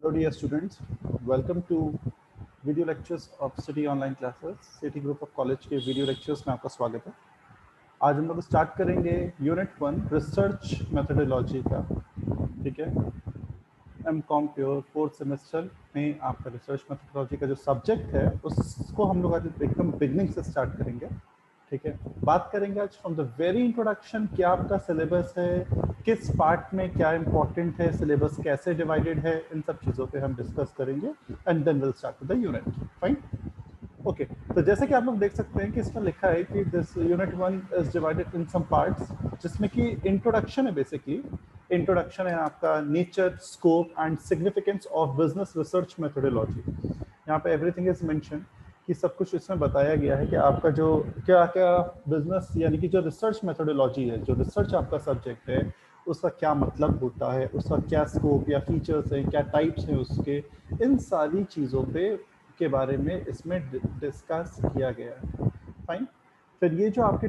Hello dear students, welcome to video lectures of City Online Classes, City Group of College के video lectures में आपका स्वागत है। आज हम लोग स्टार्ट करेंगे यूनिट 1 रिसर्च मेथोडोलॉजी का। ठीक है, एमकॉम प्योर फोर्थ सेमेस्टर में आपका रिसर्च मेथोडोलॉजी का जो सब्जेक्ट है उसको हम लोग आज एकदम बिगनिंग से स्टार्ट करेंगे। ठीक है, बात करेंगे आज फ्रॉम द वेरी इंट्रोडक्शन, क्या आपका सिलेबस है, किस पार्ट में क्या इंपॉर्टेंट है, सिलेबस कैसे डिवाइडेड है, इन सब चीज़ों पे हम डिस्कस करेंगे and then will start with the unit. Fine, okay. तो जैसे कि आप लोग देख सकते हैं कि इसमें लिखा है कि this unit 1 is divided in some parts, जिसमें कि इंट्रोडक्शन है। बेसिकली इंट्रोडक्शन है आपका nature, scope and significance of business research methodology. यहाँ पे एवरीथिंग इज मेंशन कि सब कुछ इसमें बताया गया है कि आपका जो क्या क्या बिजनेस यानी कि जो रिसर्च मेथोडोलॉजी है, जो रिसर्च आपका सब्जेक्ट है, उसका क्या मतलब होता है, उसका क्या स्कोप या फीचर्स हैं, क्या टाइप्स हैं उसके, इन सारी चीज़ों पे के बारे में इसमें डिस्कस किया गया है। फाइन, फिर ये जो आपके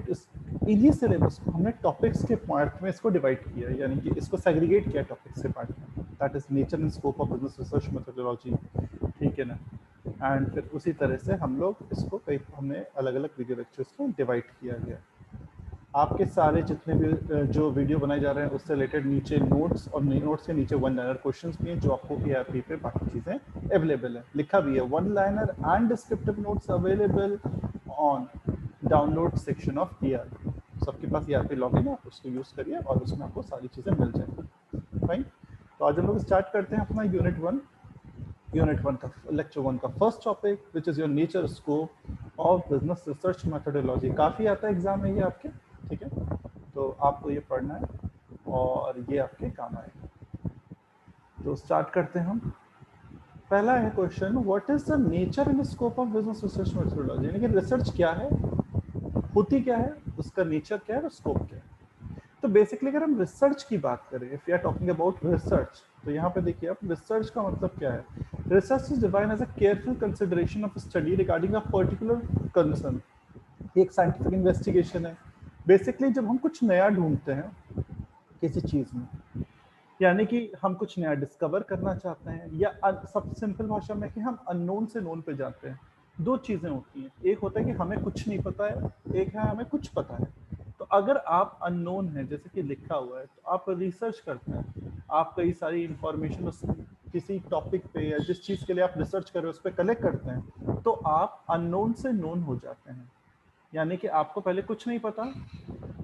इन्हीं सिलेबस को हमने टॉपिक्स के पार्ट में इसको डिवाइड किया है, यानी कि इसको सेग्रीगेट किया टॉपिक्स के पार्ट में, that is nature and scope of business research methodology. ठीक है ना, एंड फिर उसी तरह से हम लोग इसको कई हमने अलग अलग वीडियो लेक्चर्स में डिवाइड किया गया। आपके सारे जितने भी जो वीडियो बनाए जा रहे हैं उससे रिलेटेड नीचे नोट्स और नोट्स के नीचे वन लाइनर क्वेश्चंस भी हैं, जो आपको ERP पे बाकी चीज़ें अवेलेबल है, लिखा भी है one liner and descriptive notes available on download section of ERP। सबके पास ERP लॉगिन है, आप उसको यूज़ करिए और उसमें आपको सारी चीज़ें मिल जाएंगी। फाइन, तो आज हम लोग स्टार्ट करते हैं अपना यूनिट 1 का लेक्चर 1 का first topic, which is your nature scope of business research methodology. काफ़ी आता है एग्जाम में ये आपके, ठीक है, तो आपको ये पढ़ना है और ये आपके काम आएगा। तो स्टार्ट करते हैं हम। पहला है question, what is the nature and scope of business research methodology, यानी कि रिसर्च क्या है, होती क्या है, उसका नेचर क्या है और स्कोप क्या है। तो बेसिकली अगर हम रिसर्च की बात करें, if you are talking about research, तो यहाँ पे देखिए आप, रिसर्च का मतलब क्या है। Research is defined as a careful consideration of study regarding a particular concern. एक साइंटिफिक इन्वेस्टिगेशन है। बेसिकली जब हम कुछ नया ढूंढते हैं किसी चीज में, यानी कि हम कुछ नया डिस्कवर करना चाहते हैं, या सब सिंपल भाषा में कि हम अननोन से नोन पे जाते हैं। दो चीजें होती हैं, एक होता है कि हमें कुछ नहीं पता है, एक है हमें कुछ पता है। तो अगर आप अननोन है, जैसे कि लिखा हुआ है, तो आप रिसर्च करते हैं, आप कई सारी इंफॉर्मेशन उस किसी टॉपिक पे या जिस चीज़ के लिए आप रिसर्च कर रहे हो उस पर कलेक्ट करते हैं, तो आप अननोन से नोन हो जाते हैं। यानी कि आपको पहले कुछ नहीं पता,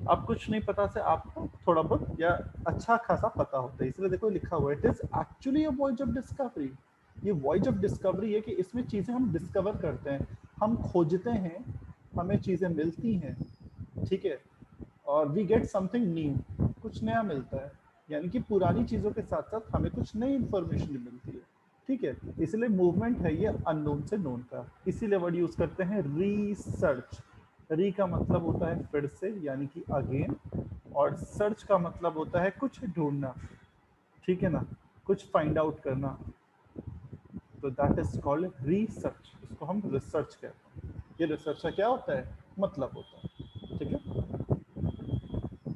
अब कुछ नहीं पता से आपको थोड़ा बहुत या अच्छा खासा पता होता है। इसलिए देखो लिखा हुआ है, it is actually a voyage of discovery. ये वॉयज ऑफ डिस्कवरी है कि इसमें चीज़ें हम डिस्कवर करते हैं, हम खोजते हैं, हमें चीज़ें मिलती हैं। ठीक है, और वी गेट समथिंग न्यू, कुछ नया मिलता है, यानी कि पुरानी चीज़ों के साथ साथ हमें कुछ नई इंफॉर्मेशन मिलती है। ठीक है, इसलिए मूवमेंट है ये अननोन से नोन का, इसीलिए वर्ड यूज करते हैं रिसर्च। री का मतलब होता है फिर से, यानी कि अगेन, और सर्च का मतलब होता है कुछ ढूंढना। ठीक है ना, कुछ फाइंड आउट करना, तो दैट इज कॉल्ड रिसर्च, इसको हम रिसर्च कहते हैं। ये रिसर्च का क्या होता है, मतलब होता है। ठीक है,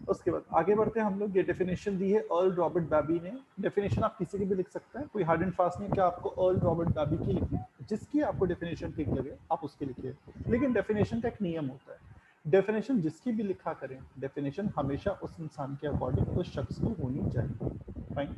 उसके बाद आगे बढ़ते हैं हम लोग। ये डेफिनेशन दी है अर्ल रॉबर्ट बैबी ने। डेफिनेशन आप किसी की भी लिख सकते हैं, कोई हार्ड एंड फास्ट नहीं है कि आपको अर्ल रॉबर्ट बैबी की लिखनी, जिसकी आपको डेफिनेशन ठीक लगे आप उसकी लिखिए, लेकिन डेफिनेशन का एक नियम होता है, डेफिनेशन जिसकी भी लिखा करें, डेफिनेशन हमेशा उस इंसान के अकॉर्डिंग उस शख्स को होनी चाहिए। फाइन,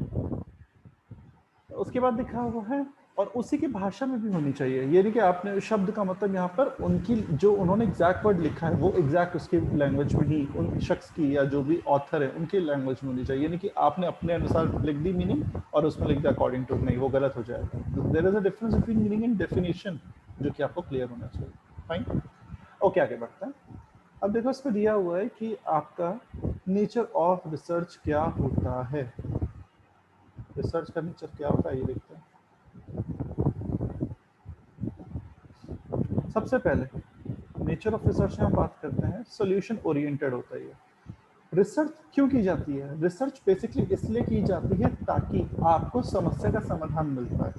उसके बाद लिखा हुआ है और उसी की भाषा में भी होनी चाहिए, ये नहीं कि आपने शब्द का मतलब यहाँ पर उनकी जो उन्होंने एग्जैक्ट वर्ड लिखा है वो एग्जैक्ट उसकी लैंग्वेज में ही, उन शख्स की या जो भी ऑथर है उनकी लैंग्वेज में होनी चाहिए। यानी कि आपने अपने अनुसार लिख दी मीनिंग और उसमें लिख दिया अकॉर्डिंग टू, नहीं, वो गलत हो जाएगा। There is a difference between meaning and definition, जो कि आपको क्लियर होना चाहिए। फाइन, ओके, आगे बढ़ते हैं। अब देखो इसमें दिया हुआ है कि आपका नेचर ऑफ रिसर्च क्या होता है। रिसर्च का नेचर क्या होता है ये देखते हैं। सबसे पहले नेचर ऑफ रिसर्च में हम बात करते हैं, सोल्यूशन ओरिएंटेड होता है ये। रिसर्च क्यों की जाती है, रिसर्च बेसिकली इसलिए की जाती है ताकि आपको समस्या का समाधान मिल पाए।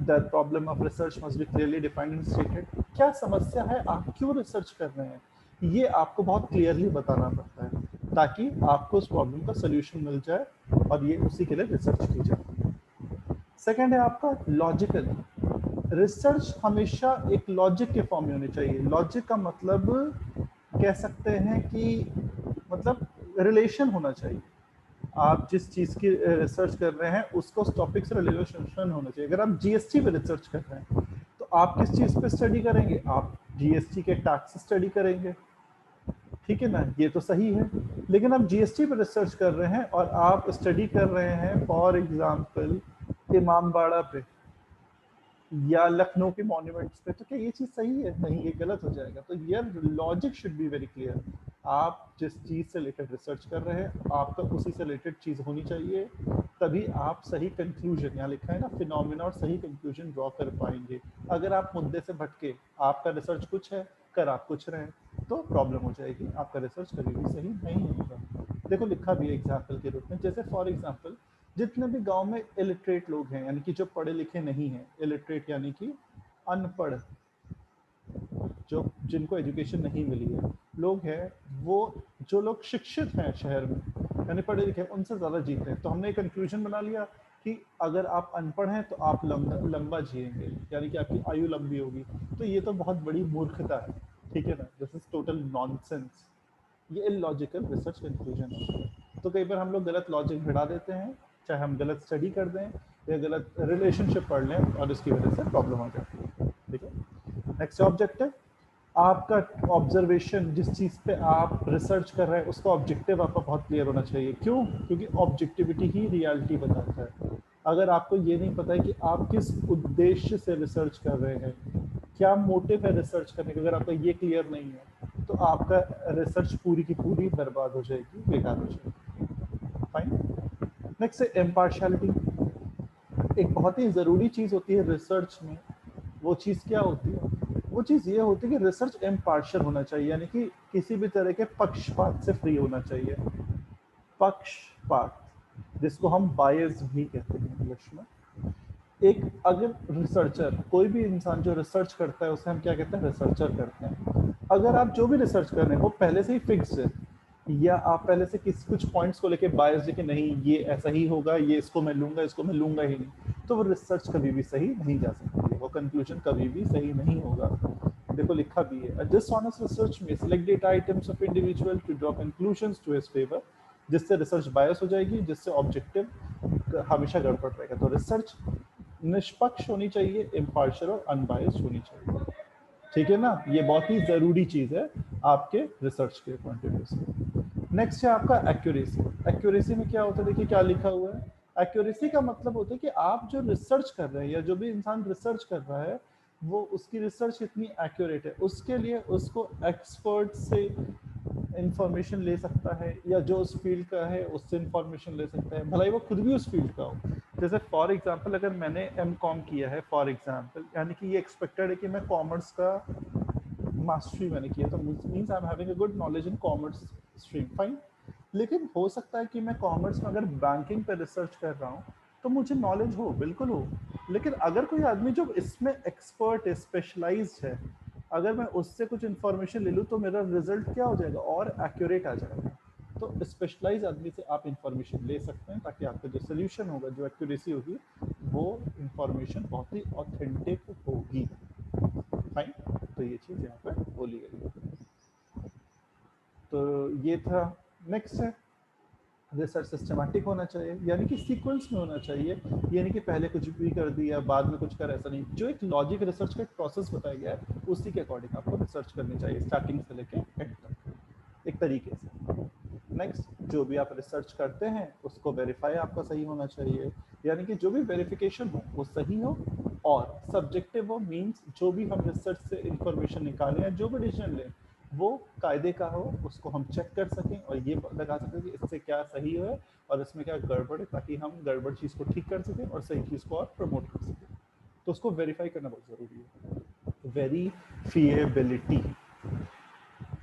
The problem of research must be clearly defined and stated. क्या समस्या है, आप क्यों रिसर्च कर रहे हैं, ये आपको बहुत क्लियरली बताना पड़ता है, ताकि आपको उस प्रॉब्लम का सोल्यूशन मिल जाए, और ये उसी के लिए रिसर्च की जाती है। सेकंड है आपका लॉजिकल। रिसर्च हमेशा एक लॉजिक के फॉर्म में होनी चाहिए। लॉजिक का मतलब कह सकते हैं कि मतलब रिलेशन होना चाहिए। आप जिस चीज़ की रिसर्च कर रहे हैं उसको उस टॉपिक से रिलेशन होना चाहिए। अगर आप जीएसटी पे रिसर्च कर रहे हैं तो आप किस चीज़ पे स्टडी करेंगे? आप जीएसटी के टैक्स स्टडी करेंगे, ठीक है ना, ये तो सही है। लेकिन आप जीएसटी पर रिसर्च कर रहे हैं और आप स्टडी कर रहे हैं फॉर एग्जांपल इमामबाड़ा पे या लखनऊ के मॉन्यूमेंट्स पे, तो क्या ये चीज़ सही है? नहीं, ये गलत हो जाएगा। तो यार logic should be very clear. आप जिस चीज़ से रिलेटेड रिसर्च कर रहे हैं आपका उसी से रिलेटेड चीज़ होनी चाहिए, तभी आप सही कंक्लूजन, यहाँ लिखा है ना फिनोमिना, और सही कंक्लूजन ड्रॉ कर पाएंगे। अगर आप मुद्दे से भटके, आपका रिसर्च कुछ है कर आप कुछ रहे हैं, तो प्रॉब्लम हो जाएगी, आपका रिसर्च कभी भी सही नहीं होगा। देखो लिखा भी है एग्जाम्पल के रूप में, जैसे फॉर एग्जाम्पल जितने भी गांव में इलिटरेट लोग हैं, यानी कि जो पढ़े लिखे नहीं हैं, इलिटरेट यानी कि अनपढ़, जो जिनको एजुकेशन नहीं मिली है लोग हैं, वो जो लोग शिक्षित हैं शहर में यानी पढ़े लिखे, उनसे ज़्यादा जीते हैं। तो हमने कंक्लूजन बना लिया कि अगर आप अनपढ़ हैं तो आप लंबा जिएंगे, यानी कि आपकी आयु लंबी होगी। तो ये तो बहुत बड़ी मूर्खता है, ठीक है ना, दिस इज टोटल नॉनसेंस। ये इलॉजिकल रिसर्च कंक्लूजन है। तो कई बार हम लोग गलत लॉजिक भिड़ा देते हैं, चाहे हम गलत स्टडी कर दें या गलत रिलेशनशिप पढ़ लें, और इसकी वजह से प्रॉब्लम आ जाती है, ठीक है। नेक्स्ट ऑब्जेक्टिव, आपका ऑब्जर्वेशन, जिस चीज़ पे आप रिसर्च कर रहे हैं उसका ऑब्जेक्टिव आपका बहुत क्लियर होना चाहिए। क्यों? क्योंकि ऑब्जेक्टिविटी ही रियलिटी बताता है। अगर आपको ये नहीं पता है कि आप किस उद्देश्य से रिसर्च कर रहे हैं, क्या मोटिव है रिसर्च करने का, अगर आपका ये क्लियर नहीं है तो आपका रिसर्च पूरी की पूरी बर्बाद हो जाएगी, बेकार हो जाएगी। फाइन। नेक्स्ट है इम्पार्शियलिटी। एक बहुत ही ज़रूरी चीज़ होती है रिसर्च में। वो चीज़ क्या होती है? वो चीज़ ये होती है कि रिसर्च इम्पार्शियल होना चाहिए, यानी कि किसी भी तरह के पक्षपात से फ्री होना चाहिए। पक्षपात, जिसको हम बायस भी कहते हैं इंग्लिश में। एक अगर रिसर्चर, कोई भी इंसान जो रिसर्च करता है उसे हम क्या कहते हैं? रिसर्चर करते हैं। अगर आप जो भी रिसर्च कर रहे हैं वो पहले से ही फिक्स है, या आप पहले से कुछ पॉइंट्स को लेके बायस है कि नहीं ये ऐसा ही होगा, ये इसको मैं लूंगा, इसको मैं लूंगा ही नहीं, तो वो रिसर्च कभी भी सही नहीं जा सकती, वो कंक्लूजन कभी भी सही नहीं होगा। देखो लिखा भी है, डिसऑनेस्ट रिसर्च में select data items of individual to draw conclusions to his favour, जिससे रिसर्च बायस हो जाएगी, जिससे ऑब्जेक्टिव हमेशा गड़बड़ रहेगा। तो रिसर्च निष्पक्ष होनी चाहिए, इम्पार्शियल और अनबायस्ड होनी चाहिए, ठीक है ना। ये बहुत ही ज़रूरी चीज़ है आपके रिसर्च के पॉइंट ऑफ व्यू से। नेक्स्ट है आपका एक्यूरेसी। एक्यूरेसी में क्या होता है? देखिए क्या लिखा हुआ है। एक्यूरेसी का मतलब होता है कि आप जो रिसर्च कर रहे हैं या जो भी इंसान रिसर्च कर रहा है वो उसकी रिसर्च कितनी एक्यूरेट है, उसके लिए उसको एक्सपर्ट से इंफॉर्मेशन ले सकता है, या जो उस फील्ड का है उससे इंफॉर्मेशन ले सकता है, भले ही वो खुद भी उस फील्ड का हो। जैसे फॉर एग्जांपल अगर मैंने एमकॉम किया है फॉर एग्जांपल, यानी कि ये एक्सपेक्टेड है कि मैं कॉमर्स का मास्टरी मैंने किया, तो means I am having a good knowledge in commerce stream, fine. लेकिन हो सकता है कि मैं कॉमर्स में अगर बैंकिंग पे रिसर्च कर रहा हूँ तो मुझे नॉलेज हो, बिल्कुल हो, लेकिन अगर कोई आदमी जो इसमें एक्सपर्ट है, स्पेशलाइज्ड है, अगर मैं उससे कुछ इन्फॉर्मेशन ले लूँ तो मेरा रिजल्ट क्या हो जाएगा? और एक्यूरेट आ जाएगा। तो स्पेशलाइज आदमी से आप इंफॉर्मेशन ले सकते हैं ताकि आपका जो सोल्यूशन होगा, जो एक्यूरेसी होगी, वो इंफॉर्मेशन बहुत ही ऑथेंटिक होगी, फाइन। तो ये चीज़ यहाँ पर बोली गई। तो ये था। नेक्स्ट है रिसर्च सिस्टमैटिक होना चाहिए, यानी कि सीक्वेंस में होना चाहिए, यानी कि पहले कुछ भी कर दिया बाद में कुछ कर, ऐसा नहीं। जो एक लॉजिक रिसर्च का एक प्रोसेस बताया गया है उसी के अकॉर्डिंग आपको रिसर्च करनी चाहिए, स्टार्टिंग से लेके एंड तक, एक तरीके से। नेक्स्ट, जो भी आप रिसर्च करते हैं उसको वेरीफाई आपका सही होना चाहिए, यानी कि जो भी वेरिफिकेशन हो वो सही हो और सब्जेक्टिव हो, मीन्स जो भी हम रिसर्च से इंफॉर्मेशन निकालें या जो भी डिसीजन लें वो कायदे का हो, उसको हम चेक कर सकें और ये लगा सकें कि इससे क्या सही है और इसमें क्या गड़बड़ है, ताकि हम गड़बड़ चीज़ को ठीक कर सकें और सही चीज़ को और प्रमोट कर सकें। तो उसको वेरीफाई करना बहुत ज़रूरी है, वेरीफिएबिलिटी।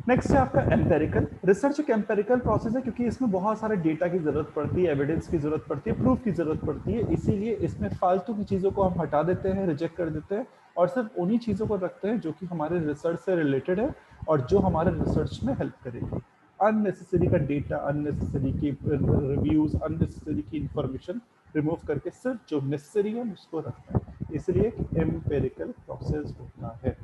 नेक्स्ट है आपका एम्पेरिकल रिसर्च। एक एम्पेरिकल प्रोसेस है क्योंकि इसमें बहुत सारे डेटा की जरूरत पड़ती है, एविडेंस की जरूरत पड़ती है, प्रूफ की जरूरत पड़ती है, इसीलिए इसमें फालतू की चीज़ों को हम हटा देते हैं, रिजेक्ट कर देते हैं और सिर्फ उन्हीं चीज़ों को रखते हैं जो कि हमारे रिसर्च से रिलेटेड है और जो हमारे रिसर्च में हेल्प करेगी। अननेसेसरी का डेटा, अननेसेसरी की रिव्यूज, अननेसेसरी की इंफॉर्मेशन रिमूव करके सिर्फ जो नेसेसरी है उसको रखते हैं। इसलिए एक एम्पिरिकल प्रोसेस होता है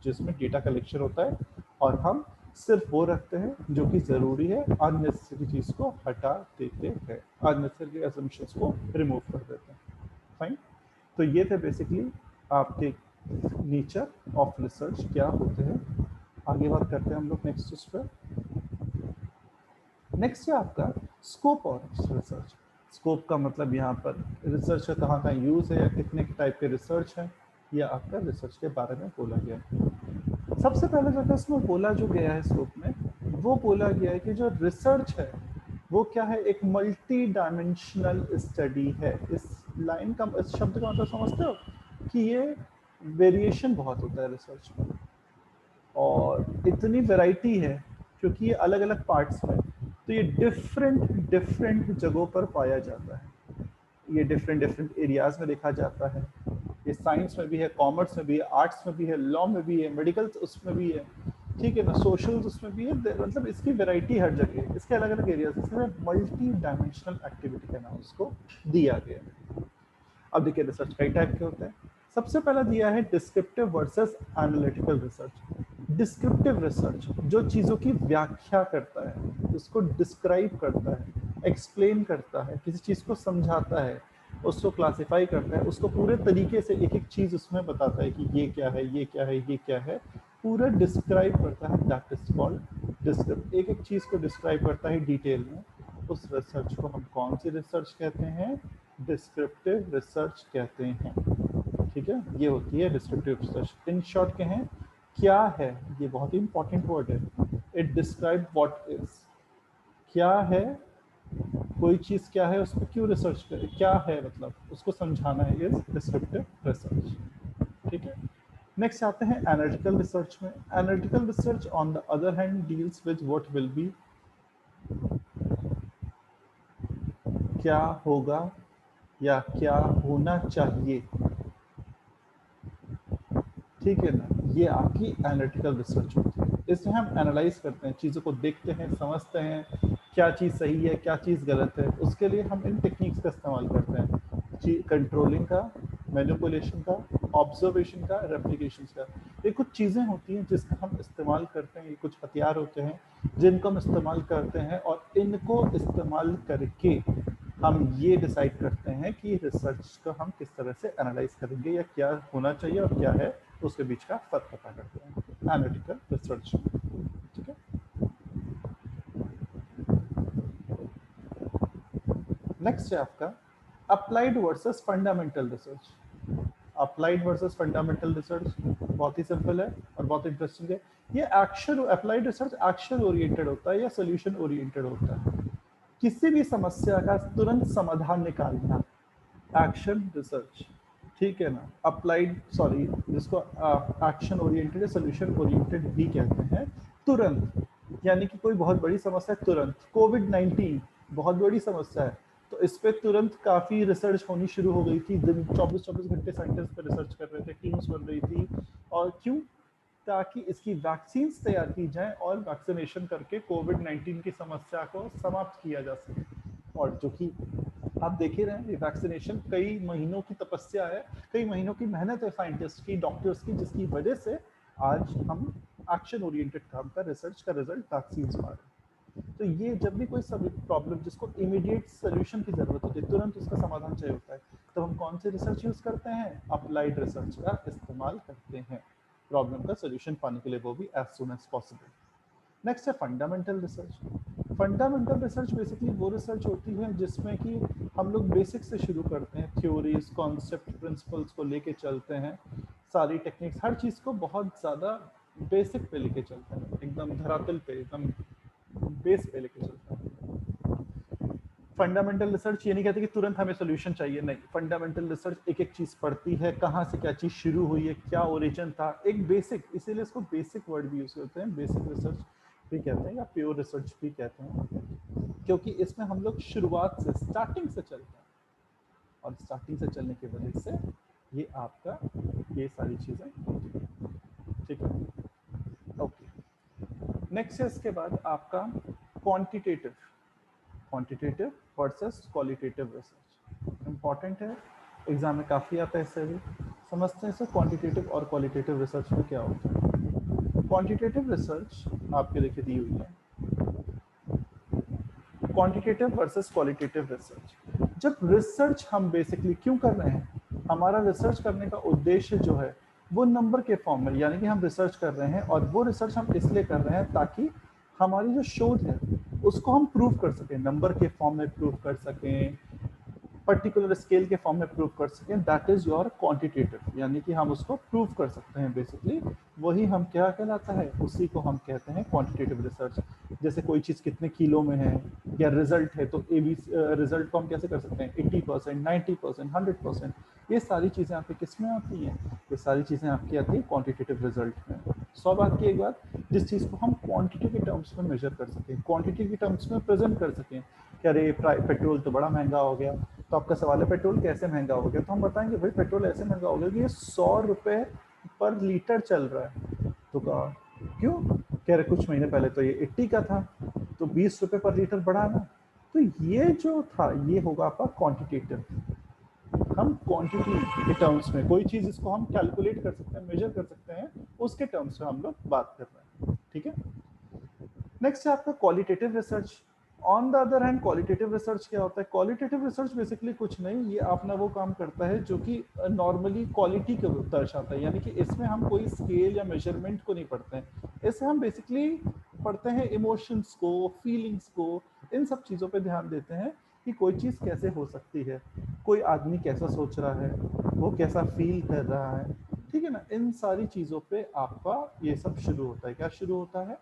जिसमें डेटा कलेक्शन होता है और हम सिर्फ वो रखते हैं जो कि ज़रूरी है, अननेसेसरी चीज़ को हटा देते हैं, अननेसेसरी असम्पशंस को रिमूव कर देते हैं। फाइन। तो ये थे बेसिकली आपके नेचर ऑफ रिसर्च क्या होते हैं। आगे बात करते हैं हम लोग नेक्स्ट उस पर। नेक्स्ट है आपका स्कोप ऑफ रिसर्च। स्कोप का मतलब यहाँ पर रिसर्च का कहाँ कहाँ यूज़ है या कितने टाइप के रिसर्च है, या आपका रिसर्च के बारे में बोला गया है। सबसे पहले जो इसमें बोला जो गया है स्कोप में, वो बोला गया है कि जो रिसर्च है वो क्या है, एक मल्टी डायमेंशनल स्टडी है। इस लाइन का, इस शब्द का मतलब समझते हो कि ये वेरिएशन बहुत होता है रिसर्च में और इतनी वैरायटी है क्योंकि ये अलग अलग पार्ट्स में, तो ये डिफरेंट डिफरेंट जगहों पर पाया जाता है। ये डिफरेंट डिफरेंट एरियाज में देखा जाता है। ये साइंस में भी है, कॉमर्स में भी है, आर्ट्स में भी है, लॉ में भी है, मेडिकल उसमें भी है, ठीक है ना, सोशल उसमें भी है। मतलब इसकी वैरायटी हर जगह है, इसके अलग अलग एरियाज, इसमें मल्टी डायमेंशनल एक्टिविटी का नाम उसको दिया गया है। अब देखिए रिसर्च कई टाइप के होते हैं। सबसे पहला दिया है descriptive versus analytical research. Descriptive research जो चीज़ों की व्याख्या करता है, उसको डिस्क्राइब करता है, एक्सप्लेन करता है, किसी चीज़ को समझाता है, उसको क्लासिफाई करता है, उसको पूरे तरीके से एक एक चीज़ उसमें बताता है कि ये क्या है, ये क्या है, ये क्या है, पूरा डिस्क्राइब करता है। That is called describe. एक एक चीज़ को डिस्क्राइब करता है डिटेल में। उस रिसर्च को हम कौन सी रिसर्च कहते हैं? डिस्क्रिप्टिव रिसर्च कहते हैं। ठीक है, ये होती है डिस्क्रिप्टिव रिसर्च। इन शॉर्ट कहें क्या है, ये बहुत ही इंपॉर्टेंट वर्ड है। इट डिस्क्राइब व्हाट इज, क्या है, कोई चीज़ क्या है, उस पर क्यों रिसर्च करें, क्या है मतलब उसको समझाना है, इज डिस्क्रिप्टिव रिसर्च। ठीक है। नेक्स्ट आते हैं एनालिटिकल रिसर्च में। Analytical research on the other hand deals with what will be, क्या होगा या क्या होना चाहिए, ठीक है ना, ये आपकी एनालिटिकल रिसर्च होती है। इसमें हम एनालाइज करते हैं, चीज़ों को देखते हैं, समझते हैं क्या चीज़ सही है, क्या चीज़ गलत है। उसके लिए हम इन टेक्निक्स का इस्तेमाल करते हैं, कंट्रोलिंग का, मैनिपुलेशन का, ऑब्जर्वेशन का, रेप्लिकेशन का। ये कुछ चीज़ें होती हैं जिसका हम इस्तेमाल करते हैं, ये कुछ हथियार होते हैं जिनको हम इस्तेमाल करते हैं और इनको इस्तेमाल करके हम ये डिसाइड करते हैं कि रिसर्च को हम किस तरह से एनालाइज करेंगे या क्या होना चाहिए और क्या है, उसके बीच का फर्क पता करते हैं एनालिटिकल रिसर्च। ठीक है। नेक्स्ट है आपका applied versus fundamental research. Applied versus fundamental research बहुत ही सिंपल है और बहुत इंटरेस्टिंग है। ये action, applied research action oriented होता है या सोल्यूशन ओरिएंटेड होता है। किसी भी समस्या का तुरंत समाधान निकालना, एक्शन रिसर्च। ठीक है ना। अप्लाइड, सॉरी, जिसको एक्शन ओरिएंटेड या सोल्यूशन ओरिएंटेड भी कहते हैं। तुरंत, यानी कि कोई बहुत बड़ी समस्या तुरंत, कोविड-19 बहुत बड़ी समस्या है, तो इस पे तुरंत काफ़ी रिसर्च होनी शुरू हो गई थी। दिन 24-24 घंटे साइंटिस्ट पे रिसर्च कर रहे थे, टीम्स बन रही थी। और क्यों? ताकि इसकी वैक्सीन तैयार की जाए और वैक्सीनेशन करके कोविड-19 की समस्या को समाप्त किया जा सके। और जो कि आप देख ही रहे हैं, वैक्सीनेशन कई महीनों की तपस्या है, कई महीनों की मेहनत है साइंटिस्ट की, डॉक्टर्स की, जिसकी वजह से आज हम एक्शन ओरिएंटेड काम का रिसर्च का रिजल्ट वैक्सीन पा रहे हैं। तो ये जब भी कोई प्रॉब्लम जिसको इमीडिएट सोल्यूशन की जरूरत होती है, तुरंत उसका समाधान चाहिए होता है, तो हम कौन सी रिसर्च यूज करते हैं? अप्लाइड रिसर्च का इस्तेमाल करते हैं प्रॉब्लम का सोल्यूशन पाने के लिए, वो भी as soon as possible. Next है fundamental research. Fundamental research basically वो रिसर्च होती है जिसमें कि हम लोग बेसिक से शुरू करते हैं, थ्योरीज, कॉन्सेप्ट, प्रिंसिपल्स को लेके चलते हैं, सारी टेक्निक्स, हर चीज़ को बहुत ज़्यादा बेसिक पे लेके चलते हैं, एकदम धरातल पे, एकदम बेस पे लेके चलते हैं। फंडामेंटल रिसर्च ये नहीं कहते कि तुरंत हमें सोल्यूशन चाहिए, नहीं। फंडामेंटल रिसर्च एक एक चीज़ पढ़ती है, कहाँ से क्या चीज़ शुरू हुई है, क्या ओरिजिन था, एक बेसिक, इसीलिए इसको बेसिक वर्ड भी यूज करते हैं, बेसिक रिसर्च भी कहते हैं या प्योर रिसर्च भी कहते हैं, क्योंकि इसमें हम लोग शुरुआत से, स्टार्टिंग से चलते हैं और स्टार्टिंग से चलने की वजह से ये आपका ये सारी चीज़ें होती हैं। ठीक है, ओके। नेक्स्ट है इसके बाद आपका quantitative versus qualitative research. Important है, एग्जाम में काफ़ी आता है इससे भी। समझते हैं इसे क्वांटिटेटिव और क्वालिटेटिव रिसर्च में क्या होता है। क्वांटिटेटिव रिसर्च आपके देखिए दी हुई है, क्वांटिटेटिव वर्सेस क्वालिटेटिव रिसर्च। जब रिसर्च हम बेसिकली क्यों कर रहे हैं, हमारा रिसर्च करने का उद्देश्य जो है वो नंबर के फॉर्म में, यानी कि हम रिसर्च कर रहे हैं और वो रिसर्च हम इसलिए कर रहे हैं ताकि हमारी जो शोध है उसको हम प्रूव कर सकें, नंबर के फॉर्म में प्रूव कर सकें, पर्टिकुलर स्केल के फॉर्म में प्रूव कर सकें। दैट इज योर क्वांटिटेटिव, यानी कि हम उसको प्रूव कर सकते हैं बेसिकली, वही हम क्या कहलाता है, उसी को हम कहते हैं क्वांटिटेटिव रिसर्च। जैसे कोई चीज़ कितने किलो में है या रिजल्ट है, तो ए बी रिजल्ट को हम कैसे कर सकते हैं, 80%, 90%, 100%। ये सारी चीज़ें आपकी किस में आती हैं, ये सारी चीज़ें आपकी आती है क्वांटिटेटिव रिजल्ट में। 100 बात की एक बात, जिस चीज़ को हम क्वांटिटी के टर्म्स में मेजर कर सकें, क्वांटिटी के टर्म्स में प्रेजेंट कर सकें कि अरे पेट्रोल तो बड़ा महंगा हो गया। तो आपका सवाल है पेट्रोल कैसे महंगा हो गया, तो हम बताएंगे भाई पेट्रोल ऐसे महंगा हो गया कि ये 100 रुपये पर लीटर चल रहा है। तो कहा क्यों, कह रहे कुछ महीने पहले तो ये 80 का था, तो 20 रुपये पर लीटर बढ़ा ना। तो ये जो था ये होगा आपका क्वांटिटेटिव। हम क्वांटिटी के टर्म्स में कोई चीज़ इसको हम कैलकुलेट कर सकते हैं, मेजर कर सकते हैं, उसके टर्म्स में हम लोग बात कर रहे हैं, ठीक है। नेक्स्ट है आपका qualitative research. On the other hand qualitative research क्या होता है, क्वालिटेटिव रिसर्च बेसिकली कुछ नहीं, ये अपना वो काम करता है जो कि नॉर्मली क्वालिटी को दर्शाता है, यानी कि इसमें हम कोई स्केल या मेजरमेंट को नहीं पढ़ते हैं, इससे हम बेसिकली पढ़ते हैं इमोशंस को, फीलिंग्स को, इन सब चीज़ों पे ध्यान देते हैं कि कोई चीज़ कैसे हो सकती है, कोई आदमी कैसा सोच रहा है, वो कैसा फील कर रहा है, ठीक है ना। इन सारी चीज़ों पे आपका ये सब शुरू होता है। क्या शुरू होता है,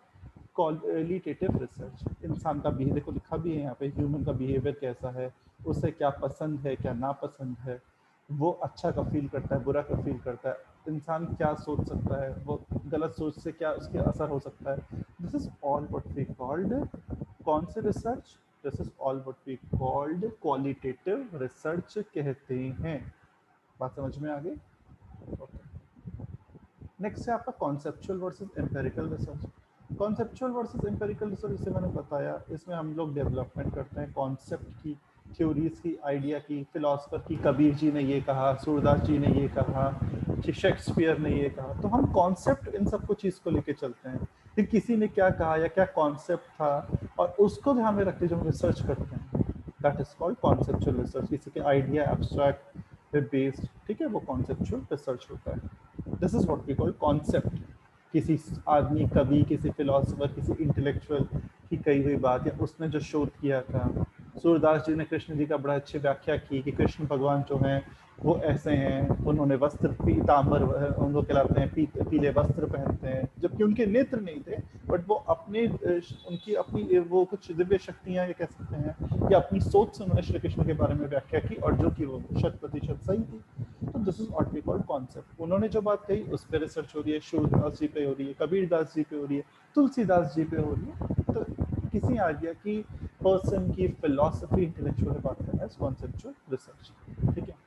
क्वालिटेटिव रिसर्च। इंसान का बिहेवियर, देखो लिखा भी है यहाँ पे, ह्यूमन का बिहेवियर कैसा है, उसे क्या पसंद है क्या नापसंद है, वो अच्छा का फील करता है बुरा का फील करता है, इंसान क्या सोच सकता है, वो गलत सोच से क्या उसके असर हो सकता है। This is all what we called, कौन से research, this is all what we called qualitative research कहते हैं। बात समझ में आ गई। नेक्स्ट है आपका conceptual versus empirical research. Conceptual versus empirical research, जैसे मैंने बताया, इसमें हम लोग डेवलपमेंट करते हैं कॉन्सेप्ट की, थ्योरीज की, आइडिया की। फिलोसफर की, कबीर जी ने ये कहा, सूरदास जी ने ये कहा, कि शेक्सपियर ने ये कहा, तो हम कॉन्सेप्ट इन सबको चीज़ को लेके चलते हैं कि किसी ने क्या कहा या क्या कॉन्सेप्ट था, और उसको ध्यान में रखते जो हम रिसर्च करते हैं, that is called conceptual research. किसी के आइडिया एब्स्ट्रैक्ट पे बेस्ड, ठीक है, वो कॉन्सेप्चुअल रिसर्च होता है। This is what we call concept. किसी आदमी, कवि, किसी फिलोसफर, किसी इंटेलेक्चुअल की कही हुई बात, या उसने जो शोध किया था। सूरदास जी ने कृष्ण जी का बड़ा अच्छी व्याख्या की कि कृष्ण भगवान जो हैं वो ऐसे हैं, उन्होंने वस्त्र पीताम्बर, उनको कहलाते हैं, पीले वस्त्र पहनते हैं, जबकि उनके नेत्र नहीं थे, बट वो अपने उनकी अपनी वो कुछ दिव्य शक्तियाँ ये कह सकते हैं, या अपनी सोच से उन्होंने श्री कृष्ण के बारे में व्याख्या की, और जो कि वो 100% सही थी। तो this is what we call concept. उन्होंने जो बात कही उस पर रिसर्च हो रही है, सूरदास जी पे हो रही है, कबीरदास जी पे हो रही है, तुलसीदास जी पे हो रही है। तो किसी आइडिया की, पर्सन की, फिलोसफी, इंटेलेक्चुअल बात करना है कॉन्सेप्चुअल रिसर्च, ठीक है।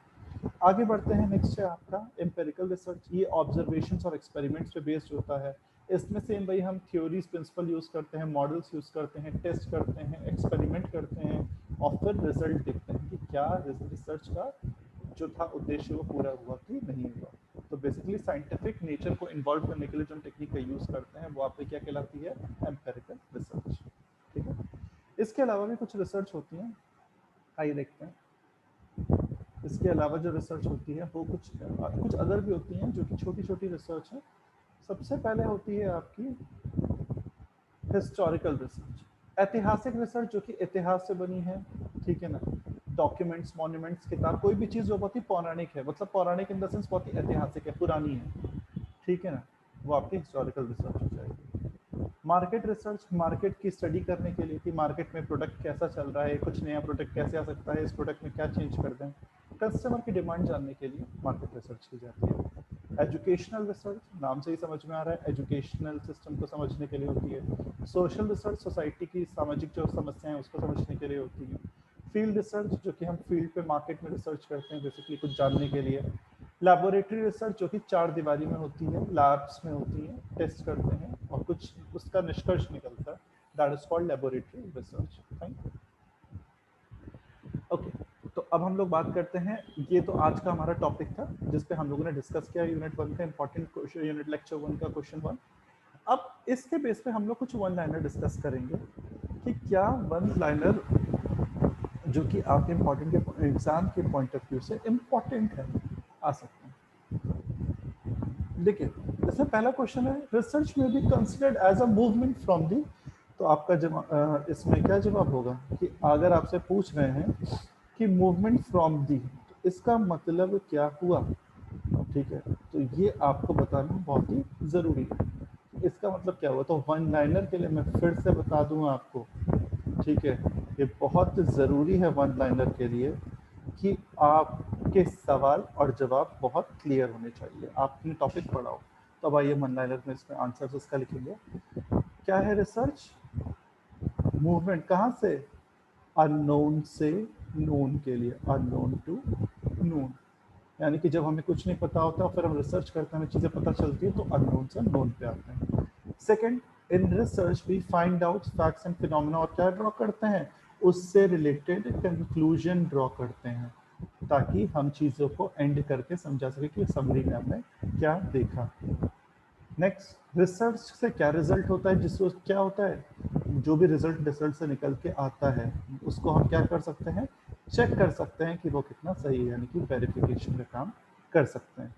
आगे बढ़ते हैं। नेक्स्ट है आपका एम्पेरिकल रिसर्च। ये ऑब्जर्वेशंस और एक्सपेरिमेंट्स पे बेस्ड होता है। इसमें सेम भाई हम थ्योरीज, प्रिंसिपल यूज करते हैं, मॉडल्स यूज करते हैं, टेस्ट करते हैं, एक्सपेरिमेंट करते हैं, और फिर रिजल्ट देखते हैं कि क्या रिसर्च का जो था उद्देश्य वो पूरा हुआ कि नहीं हुआ। तो बेसिकली साइंटिफिक नेचर को इन्वॉल्व करने के लिए जो टेक्निक का यूज करते हैं वो आपकी क्या कहलाती है, एम्पेरिकल रिसर्च, ठीक है। इसके अलावा भी कुछ रिसर्च होती है, आइए देखते हैं। इसके अलावा जो रिसर्च होती है वो कुछ अदर भी होती हैं जो कि छोटी छोटी रिसर्च है। सबसे पहले होती है आपकी हिस्टोरिकल रिसर्च, ऐतिहासिक रिसर्च, जो कि इतिहास से बनी है, ठीक है ना। डॉक्यूमेंट्स, मॉन्यूमेंट्स, किताब, कोई भी चीज़ जो बहुत ही पौराणिक है, मतलब पौराणिक इन द सेंस बहुत ही ऐतिहासिक है, पुरानी है, ठीक है ना, वो आपकी हिस्टोरिकल रिसर्च हो जाएगी। मार्केट रिसर्च, मार्केट की स्टडी करने के लिए कि मार्केट में प्रोडक्ट कैसा चल रहा है, कुछ नया प्रोडक्ट कैसे आ सकता है, इस प्रोडक्ट में क्या चेंज कर दें, कस्टमर की डिमांड जानने के लिए मार्केट रिसर्च की जाती है। एजुकेशनल रिसर्च, नाम से ही समझ में आ रहा है, एजुकेशनल सिस्टम को समझने के लिए होती है। सोशल रिसर्च, सोसाइटी की सामाजिक जो समस्याएं हैं उसको समझने के लिए होती है। फील्ड रिसर्च, जो कि हम फील्ड पे मार्केट में रिसर्च करते हैं बेसिकली कुछ जानने के लिए। लैबोरेटरी रिसर्च, जो कि 4 दीवारी में होती है, लैब्स में होती है, टेस्ट करते हैं और कुछ उसका निष्कर्ष निकलता है, that is called laboratory research. Thank you. Okay, तो अब हम लोग बात करते हैं, ये तो आज का हमारा टॉपिक था जिस पे हम लोगों ने डिस्कस किया यूनिट 1 का इंपॉर्टेंट क्वेश्चन, यूनिट लेक्चर 1 का क्वेश्चन 1। अब इसके बेस पे हम लोग कुछ वन लाइनर डिस्कस करेंगे कि क्या वन लाइनर जो कि आपके इम्पोर्टेंट के एग्जाम के पॉइंट ऑफ व्यू से इम्पोर्टेंट है आ सकते हैं। देखिए, इसमें पहला क्वेश्चन है, रिसर्च में be considered as a movement from the, तो आपका जवाब इसमें क्या जवाब होगा कि अगर आपसे पूछ रहे हैं कि मूवमेंट फ्रॉम दी, तो इसका मतलब क्या हुआ, ठीक है, तो ये आपको बताना बहुत ही ज़रूरी है। इसका मतलब क्या हुआ, तो वन लाइनर के लिए मैं फिर से बता दूं आपको, ठीक है, ये बहुत ज़रूरी है वन लाइनर के लिए कि आपके सवाल और जवाब बहुत क्लियर होने चाहिए। आपने टॉपिक पढ़ा हो, तो अब आइए वन लाइनर में इसमें आंसर उसका लिखेंगे। क्या है रिसर्च? मूवमेंट कहाँ से? अननोन से नोन के लिए, अननोन टू नोन, यानी कि जब हमें कुछ नहीं पता होता फिर हम रिसर्च करते हैं, हमें चीज़ें पता चलती है, तो अननोन से नोन पे आते हैं। Second, in research we find out facts and phenomena, और क्या ड्रॉ करते हैं, उससे रिलेटेड कंक्लूजन ड्रॉ करते हैं, ताकि हम चीज़ों को एंड करके समझा सके कि समरी में हमने क्या देखा। नेक्स्ट, रिसर्च से क्या रिजल्ट होता है, जिसको क्या होता है, जो भी रिजल्ट से निकल के आता है उसको हम क्या कर सकते हैं, चेक कर सकते हैं कि वो कितना सही है, यानी कि वेरिफिकेशन का काम कर सकते हैं।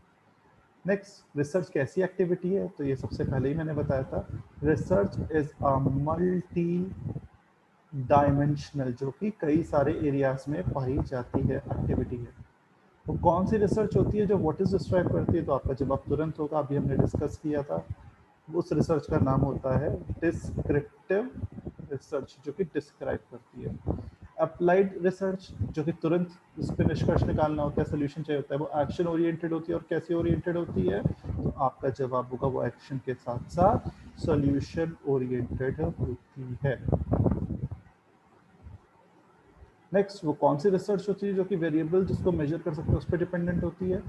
नेक्स्ट, रिसर्च कैसी एक्टिविटी है, तो ये सबसे पहले ही मैंने बताया था, research is a multi dimensional, जो कि कई सारे एरियाज में पाई जाती है एक्टिविटी है। वो कौन सी रिसर्च होती है जो व्हाट इज डिस्क्राइब करती है, तो आपका जवाब तुरंत होगा, अभी हमने डिस्कस किया था, उस रिसर्च का नाम होता है डिस्क्रिप्टिव रिसर्च, जो कि डिस्क्राइब करती है। अप्लाइड रिसर्च, जो कि तुरंत उस पर निष्कर्ष निकालना होता है, सोल्यूशन चाहिए होता है, वो एक्शन ओरिएंटेड होती है। और कैसी ओरिएंटेड होती है, तो आपका जवाब होगा वो एक्शन के साथ साथ सोल्यूशन ओरिएंटेड होती है। नेक्स्ट, वो कौन सी रिसर्च होती है जो कि वेरिएबल जिसको मेजर कर सकते हैं उस पर डिपेंडेंट होती है,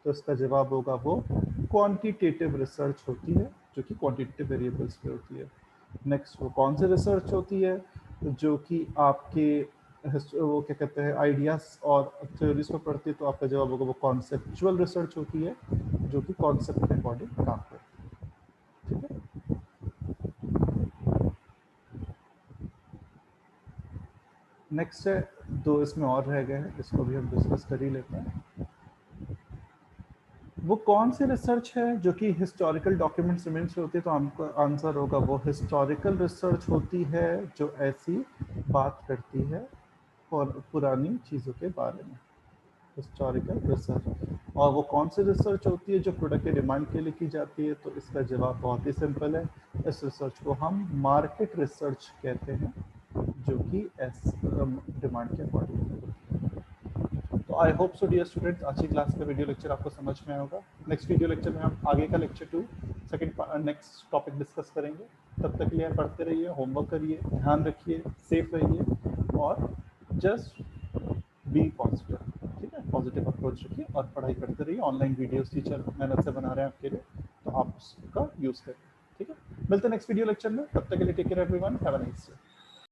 तो इसका जवाब होगा वो क्वांटिटेटिव रिसर्च होती है, जो कि क्वांटिटेटिव वेरिएबल्स पे होती है। नेक्स्ट, वो कौन सी रिसर्च होती है जो कि आपके वो क्या कहते हैं आइडियाज और थ्योरीज पर पढ़ती है, तो आपका जवाब होगा वो कॉन्सेप्चुअल रिसर्च होती है, जो कि कॉन्सेप्ट के अकॉर्डिंग काम करती है। ठीक है, नेक्स्ट है, दो इसमें और रह गए हैं, इसको भी हम डिस्कस कर ही लेते हैं। वो कौन सी रिसर्च है जो कि हिस्टोरिकल डॉक्यूमेंट्स रिमेन से होती है, तो हमको आंसर होगा वो हिस्टोरिकल रिसर्च होती है, जो ऐसी बात करती है और पुरानी चीज़ों के बारे में, हिस्टोरिकल रिसर्च। और वो कौन सी रिसर्च होती है जो प्रोडक्ट के डिमांड के लिए की जाती है, तो इसका जवाब बहुत ही सिंपल है, इस रिसर्च को हम मार्केट रिसर्च कहते हैं, जो कि डिमांड के अकॉर्डिंग होती है। तो I hope so dear students, आज की क्लास का वीडियो लेक्चर आपको समझ में आया होगा। नेक्स्ट वीडियो लेक्चर में हम आगे का lecture 2 second next topic discuss करेंगे। तब तक के लिए पढ़ते रहिए, होमवर्क करिए, ध्यान रखिए, सेफ रहिए और जस्ट बी पॉजिटिव, ठीक है, पॉजिटिव अप्रोच रखिए और पढ़ाई करते रहिए। ऑनलाइन वीडियोस टीचर मेहनत से बना रहे हैं आपके लिए, तो आप उसका यूज़ करिए। ठीक है, मिलते हैं नेक्स्ट वीडियो लेक्चर में, तब तक के लिए take care everyone, have a nice day.